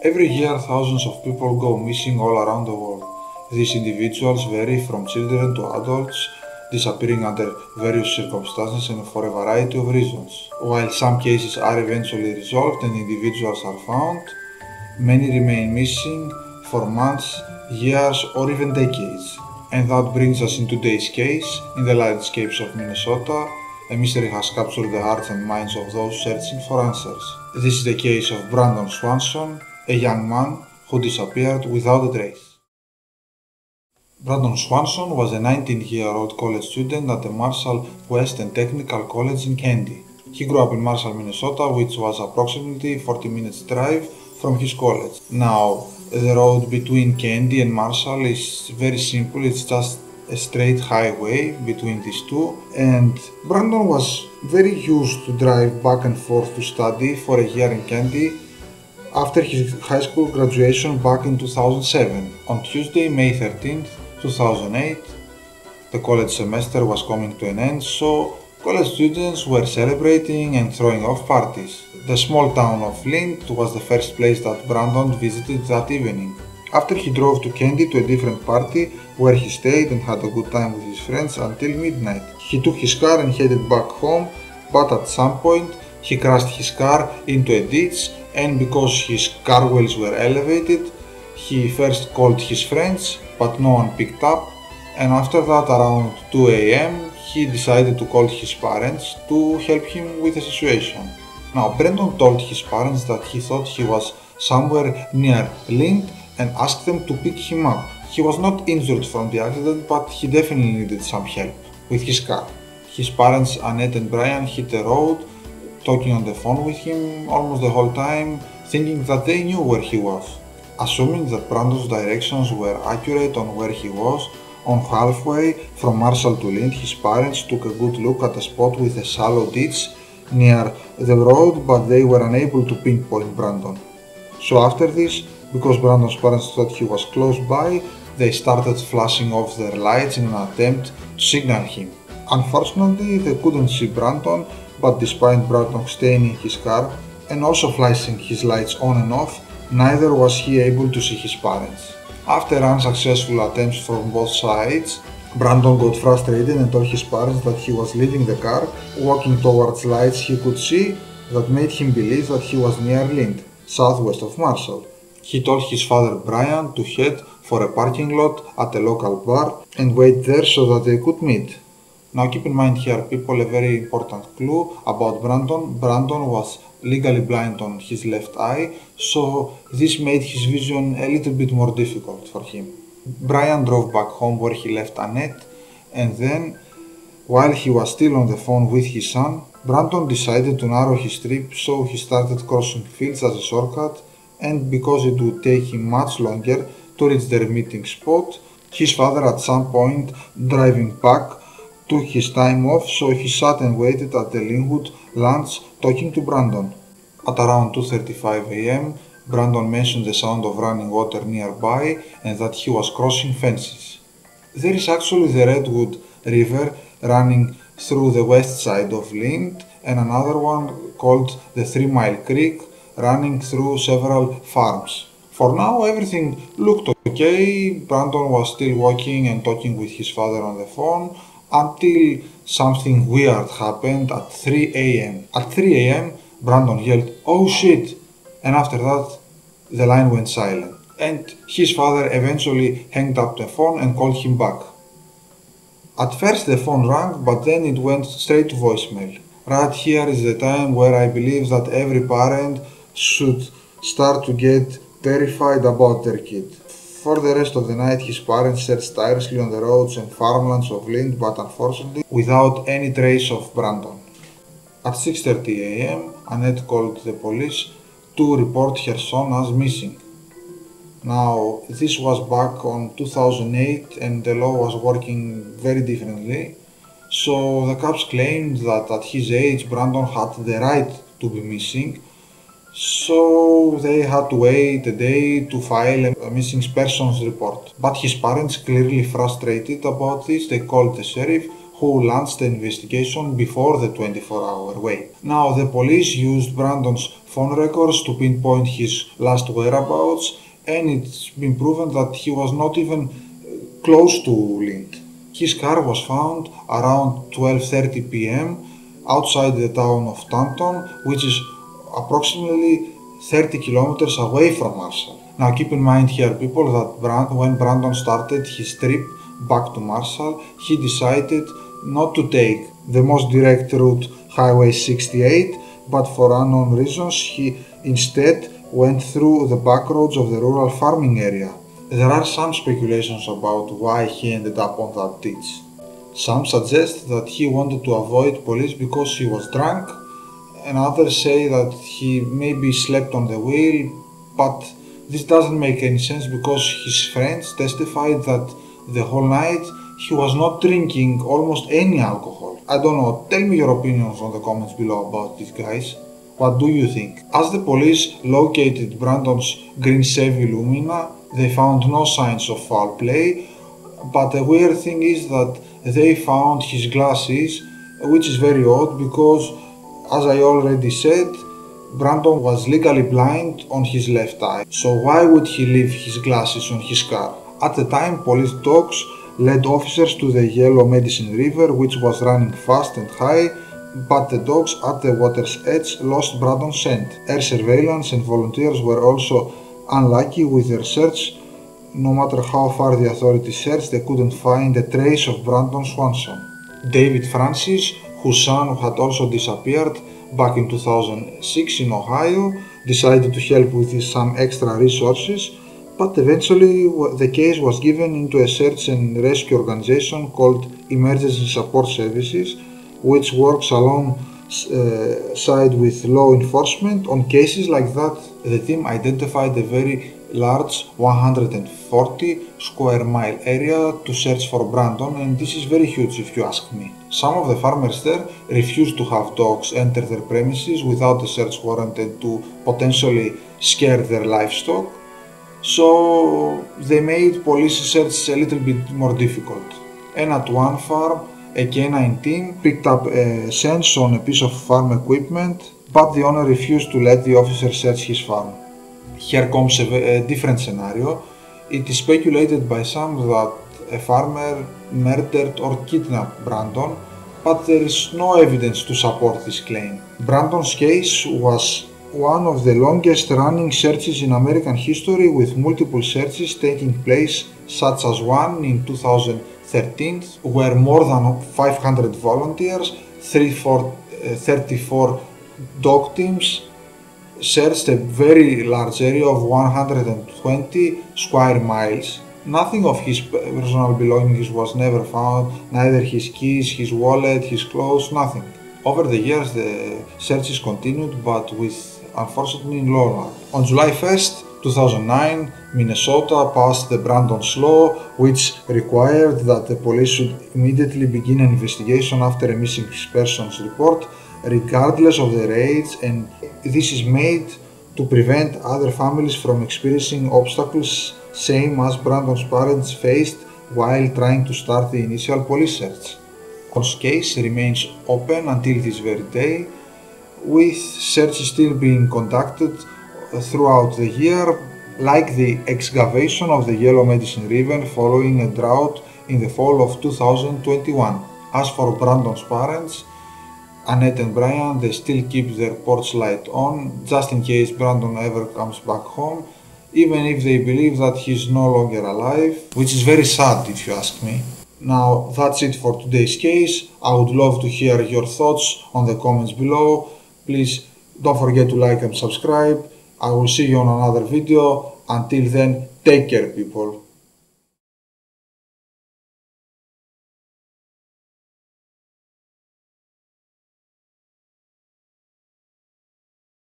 Every year, thousands of people go missing all around the world. These individuals vary from children to adults, disappearing under various circumstances and for a variety of reasons. While some cases are eventually resolved and individuals are found, many remain missing for months, years, or even decades. And that brings us in today's case. In the landscapes of Minnesota, a mystery has captured the hearts and minds of those searching for answers. This is the case of Brandon Swanson, a young man who disappeared without a trace. Brandon Swanson was a 19-year-old college student at the Marshall Western Technical College in Kandy. He grew up in Marshall, Minnesota, which was approximately 40 minutes drive from his college. Now, the road between Kandy and Marshall is very simple, it's just a straight highway between these two, and Brandon was very used to drive back and forth to study for a year in Kandy after his high school graduation back in 2007. On Tuesday, May 13th, 2008, the college semester was coming to an end, so college students were celebrating and throwing off parties. The small town of Flint was the first place that Brandon visited that evening. After he drove to Kandy to a different party where he stayed and had a good time with his friends until midnight. He took his car and headed back home, but at some point he crashed his car into a ditch, and because his car wheels were elevated, he first called his friends, but no one picked up, and after that around 2 a.m. he decided to call his parents to help him with the situation. Now, Brandon told his parents that he thought he was somewhere near Flint and asked them to pick him up. He was not injured from the accident, but he definitely needed some help with his car. His parents, Annette and Brian, hit the road, talking on the phone with him almost the whole time, thinking that they knew where he was. Assuming that Brandon's directions were accurate on where he was, on halfway from Marshall to Flint, his parents took a good look at a spot with a shallow ditch near the road, but they were unable to pinpoint Brandon. So after this, because Brandon's parents thought he was close by, they started flashing off their lights in an attempt to signal him. Unfortunately, they couldn't see Brandon, but despite Brandon staying in his car and also flashing his lights on and off, neither was he able to see his parents. After unsuccessful attempts from both sides, Brandon got frustrated and told his parents that he was leaving the car, walking towards lights he could see that made him believe that he was near Flint, southwest of Marshall. He told his father Brian to head for a parking lot at a local bar and wait there so that they could meet. Now keep in mind here, people, a very important clue about Brandon. Brandon was legally blind on his left eye, so this made his vision a little bit more difficult for him. Brian drove back home where he left Annette, and then, while he was still on the phone with his son, Brandon decided to narrow his trip, so he started crossing fields as a shortcut, and because it would take him much longer to reach their meeting spot, his father at some point, driving back, took his time off, so he sat and waited at the Linwood lunch talking to Brandon. At around 2:35 a.m., Brandon mentioned the sound of running water nearby and that he was crossing fences. There is actually the Redwood River running through the west side of Flint and another one called the 3 Mile Creek running through several farms. For now, everything looked okay. Brandon was still walking and talking with his father on the phone until something weird happened at 3 a.m. At 3 a.m., Brandon yelled, "Oh shit!" And after that, the line went silent. And his father eventually hung up the phone and called him back. At first the phone rang, but then it went straight to voicemail. Right here is the time where I believe that every parent should start to get terrified about their kid. For the rest of the night, his parents searched tirelessly on the roads and farmlands of Flint, but unfortunately without any trace of Brandon. At 6:30 a.m., Annette called the police to report her son as missing. Now, this was back on 2008 and the law was working very differently. So the cops claimed that at his age, Brandon had the right to be missing. So they had to wait a day to file a missing persons report. But his parents, clearly frustrated about this, they called the sheriff, who launched the investigation before the 24-hour wait. Now, the police used Brandon's phone records to pinpoint his last whereabouts, and it's been proven that he was not even close to Lind. His car was found around 12:30 p.m. outside the town of Taunton, which is approximately 30 kilometers away from Marshall. Now keep in mind here, people, that when Brandon started his trip back to Marshall, he decided not to take the most direct route, Highway 68, but for unknown reasons he instead went through the back roads of the rural farming area. There are some speculations about why he ended up on that ditch. Some suggest that he wanted to avoid police because he was drunk, and others say that he maybe slept on the wheel, but this doesn't make any sense because his friends testified that the whole night he was not drinking almost any alcohol. I don't know, tell me your opinions on the comments below about this, guys. What do you think? As the police located Brandon's green Chevy Lumina, they found no signs of foul play, but the weird thing is that they found his glasses, which is very odd because, as I already said, Brandon was legally blind on his left eye, so why would he leave his glasses on his car? At the time, police dogs led officers to the Yellow Medicine River, which was running fast and high, but the dogs at the water's edge lost Brandon's scent. Air surveillance and volunteers were also unlucky with their search. No matter how far the authorities searched, they couldn't find a trace of Brandon Swanson. David Francis, whose son had also disappeared back in 2006 in Ohio, decided to help with some extra resources, but eventually the case was given into a search and rescue organization called Emergency Support Services, which works alongside with law enforcement on cases like that. The team identified a very large 140 square mile area to search for Brandon, and this is very huge if you ask me. Some of the farmers there refused to have dogs enter their premises without a search warrant and to potentially scare their livestock, so they made police search a little bit more difficult. And at one farm, a canine team picked up a scent on a piece of farm equipment, but the owner refused to let the officer search his farm. Here comes a different scenario. It is speculated by some that a farmer murdered or kidnapped Brandon, but there is no evidence to support this claim. Brandon's case was one of the longest running searches in American history, with multiple searches taking place, such as one in 2013 where more than 500 volunteers, 34 dog teams searched a very large area of 120 square miles. Nothing of his personal belongings was never found, neither his keys, his wallet, his clothes, nothing. Over the years the searches continued, but with unfortunately no luck. On July 1st, 2009, Minnesota passed the Brandon's Law, which required that the police should immediately begin an investigation after a missing persons report, regardless of their age, and this is made to prevent other families from experiencing obstacles same as Brandon's parents faced while trying to start the initial police search. Brandon's case remains open until this very day, with searches still being conducted throughout the year, like the excavation of the Yellow Medicine River following a drought in the fall of 2021. As for Brandon's parents, Annette and Brian, they still keep their porch light on just in case Brandon ever comes back home, even if they believe that he's no longer alive, which is very sad if you ask me. Now that's it for today's case. I would love to hear your thoughts on the comments below. Please don't forget to like and subscribe. I will see you on another video. Until then, take care, people.